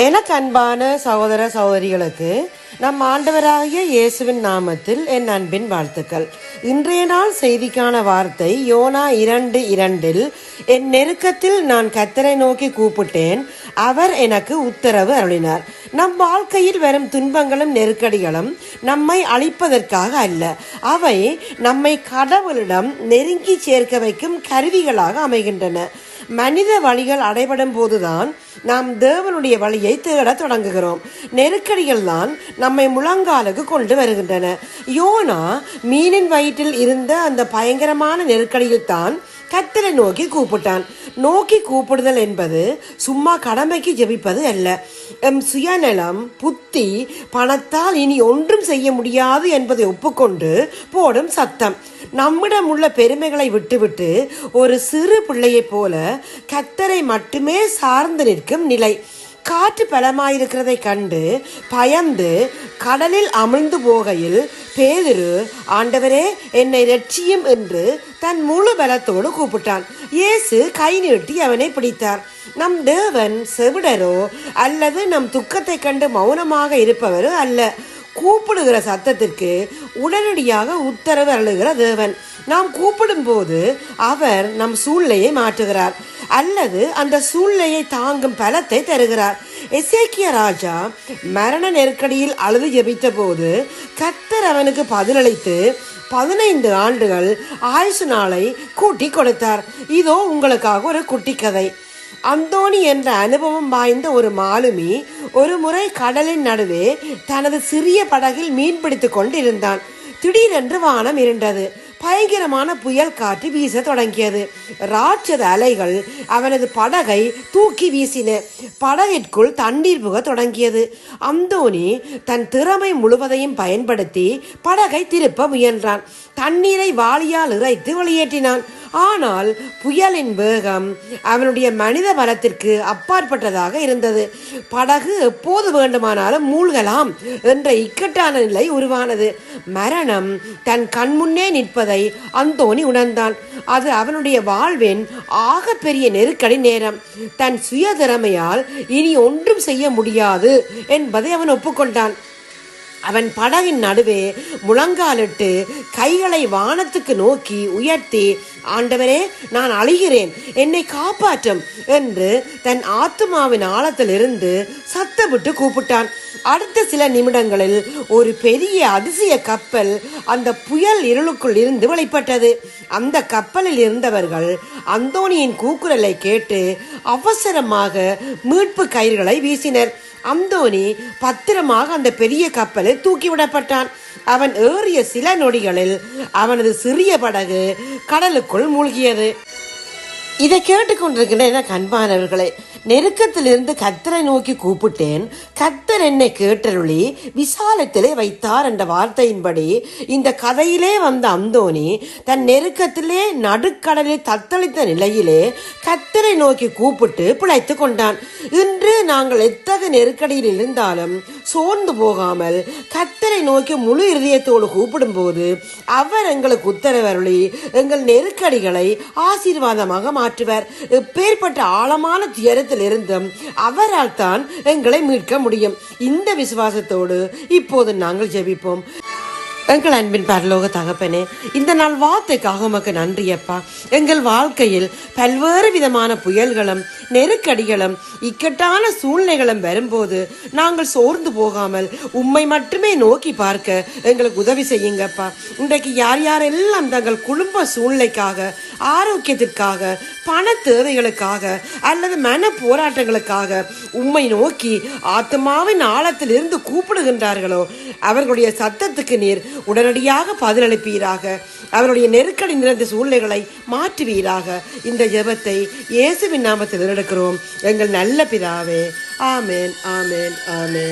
எனக்கு அன்பான சகோதர சகோதரிகளுக்கு நம் ஆண்டவராகிய இயேசுவின் நாமத்தில் என் அன்பின் வாழ்த்துக்கள். இன்றைய நாள் செய்திக்கான வார்த்தை யோனா 2:2. என் நெருக்கத்தில் நான் கர்த்தரை நோக்கி கூப்பிட்டேன், அவர் எனக்கு உத்தரவு அருளினார். நம் வாழ்க்கையில் வரும் துன்பங்களும் நெருக்கடிகளும் நம்மை அழிப்பதற்காக அல்ல, அவை நம்மை கடவுளிடம் நெருங்கி சேர்க்க வைக்கும் கருவிகளாக அமைகின்றன. மனித வழிகள் அடைபடும் போதுதான் நாம் தேவனுடைய வழியை தேட தொடங்குகிறோம். நெருக்கடிகள் தான் நம்மை முழங்காலுக்கு கொண்டு வருகின்றன. யோனா மீனின் வயிற்றில் இருந்த அந்த பயங்கரமான நெருக்கடியில் தான் கர்த்தரை நோக்கி கூப்பிட்டான். நோக்கி கூப்பிடுதல் என்பது சும்மா கடமைக்கு ஜெபிப்பது அல்ல. எம் சுயநலம், புத்தி, பணத்தால் இனி ஒன்றும் செய்ய முடியாது என்பதை ஒப்புக்கொண்டு போடும் சத்தம். நம்மிடம் உள்ள பெருமைகளை விட்டுவிட்டு ஒரு சிறு பிள்ளையைப் போல கர்த்தரை மட்டுமே சார்ந்து நிற்கும் நிலை. காற்று பலமாயிருக்கிறதை கண்டு பயந்து கடலில் அமிழ்ந்து போகையில் பேதுரு, ஆண்டவரே என்னை இரட்சியும் என்று தன் முழு பலத்தோடு கூப்பிட்டான். இயேசு கை நீட்டி அவனை பிடித்தார். நம் தேவன் செவிடரோ அல்லது நம் துக்கத்தை கண்டு மௌனமாக இருப்பவரோ அல்ல. கூப்பிடுகிற சத்தத்திற்கு உடனடியாக உத்தரவு அருளுகிற தேவன். நாம் கூப்பிடும் போது அவர் நம் சூழ்நிலையை மாற்றுகிறார் அல்லது அந்த சூழ்நிலையை தாங்கும் பலத்தை தருகிறார். எசேக்கியா ராஜா மரண நெருக்கடியில் அழுது ஜெபித்த போது கர்த்தர் அவனுக்கு பதிலளித்து 15 ஆண்டுகள் ஆயுசு நாளை கூட்டி கொடுத்தார். இதோ உங்களுக்காக ஒரு குட்டி கதை. அந்தோணி என்ற அனுபவம் வாய்ந்த ஒரு மாலுமி ஒரு முறை கடலின் நடுவே தனது சிறிய படகில் மீன் பிடித்து கொண்டிருந்தான். திடீரென்று வானம் இருண்டது. பயங்கரமான புயல் காற்று வீச தொடங்கியது. ராட்சத அலைகள் அவனது படகை தூக்கி வீசின. படகிற்குள் தண்ணீர் புக தொடங்கியது. அந்தோணி தன் திறமை முழுவதையும் பயன்படுத்தி படகை திருப்ப முயன்றான். தண்ணீரை வாளியால் இறைத்து வெளியேற்றினான். ஆனால் புயலின் வேகம் அவனுடைய மனித பலத்திற்கு அப்பாற்பட்டதாக இருந்தது. படகு எப்போது வேண்டுமானாலும் மூழ்கலாம் என்ற இக்கட்டான நிலை உருவானது. மரணம் தன் கண்முன்னே நிற்பதை அந்தோணி உணர்ந்தான். அது அவனுடைய வாழ்வின் ஆக பெரிய நெருக்கடி நேரம். தன் சுய திறமையால் இனி ஒன்றும் செய்ய முடியாது என்பதை அவன் ஒப்புக்கொண்டான். அவன் படகின் நடுவே முழங்காலிட்டு கைகளை வானத்துக்கு நோக்கி உயர்த்தி, ஆண்டவரே நான் அழிகிறேன், என்னை காப்பாற்றும் என்று தன் ஆத்துமாவின் ஆழத்திலிருந்து சத்தமிட்டு கூப்பிட்டான். அடுத்த சில நிமிடங்களில் ஒரு பெரிய அதிசய கப்பல் அந்த புயல் இருளுக்குள் இருந்து வெளிப்பட்டது. அந்த கப்பலில் இருந்தவர்கள் அந்தோணியின் கூக்குரலை கேட்டு அவசரமாக மீட்பு கயிறுகளை வீசினர். அந்தோணி பத்திரமாக அந்த பெரிய கப்பலில் தூக்கிவிடப்பட்டான். அவன் ஏறிய சில நொடிகளில் அவனது சிறிய படகு கடலுக்குள் மூழ்கியது. இதை கேட்டுக்கொண்டிருக்கின்ற எனக்கு அன்பானவர்களே, நெருக்கத்திலிருந்து கர்த்தரை நோக்கி கூப்பிட்டேன், கர்த்தர் என்னை கேட்டருளி விசாலத்திலே வைத்தார் என்ற வார்த்தையின்படி இந்த கதையிலே வந்த அந்தோணி தன் நெருக்கத்திலே நடுக்கடலில் தத்தளித்த நிலையிலே கர்த்தரை நோக்கி கூப்பிட்டு பிழைத்து கொண்டான். இன்று நாங்கள் எத்தகைய நெருக்கடியில் இருந்தாலும் சோர்ந்து போகாமல் கர்த்தரை நோக்கி முழு இதயத்தோடு கூப்பிடும் போது அவர் எங்களுக்கு உத்தரவருளி எங்கள் நெருக்கடிகளை ஆசீர்வாதமாக மாற்றுவர். எப்பேற்பட்ட ஆழமான துயரத்தில் இருந்தும் அவரால் தான் எங்களை மீட்க முடியும். இந்த விசுவாசத்தோடு இப்போது நாங்கள் ஜெபிப்போம். எங்கள் அன்பின் பரலோக தகப்பனே, இந்த நாள் வார்த்தைக்காக உமக்கு நன்றி அப்பா. எங்கள் வாழ்க்கையில் பல்வேறு விதமான புயல்களும் நெருக்கடிகளும் இக்கட்டான சூழ்நிலைகளும் வரும்போது நாங்கள் சோர்ந்து போகாமல் உம்மை மட்டுமே நோக்கி பார்க்க எங்களுக்கு உதவி செய்யுங்கப்பா. இன்றைக்கு யார் யாரெல்லாம் தங்கள் குடும்ப சூழ்நிலைக்காக, ஆரோக்கியத்திற்காக, பண தேவைகளுக்காக அல்லது மன போராட்டங்களுக்காக உம்மை நோக்கி ஆத்மாவின் ஆழத்தில் இருந்து கூப்பிடுகின்றார்களோ அவர்களுடைய சத்தத்துக்கு நீர் உடனடியாக பதிலளிப்பீராக. அவருடைய நெருக்கடி நிறைந்த சூழ்நிலைகளை மாற்றுவீராக. இந்த ஜெபத்தை இயேசுவின் நாமத்தில் எடுக்கிறோம் எங்கள் நல்ல பிதாவே. ஆமேன், ஆமேன், ஆமேன்.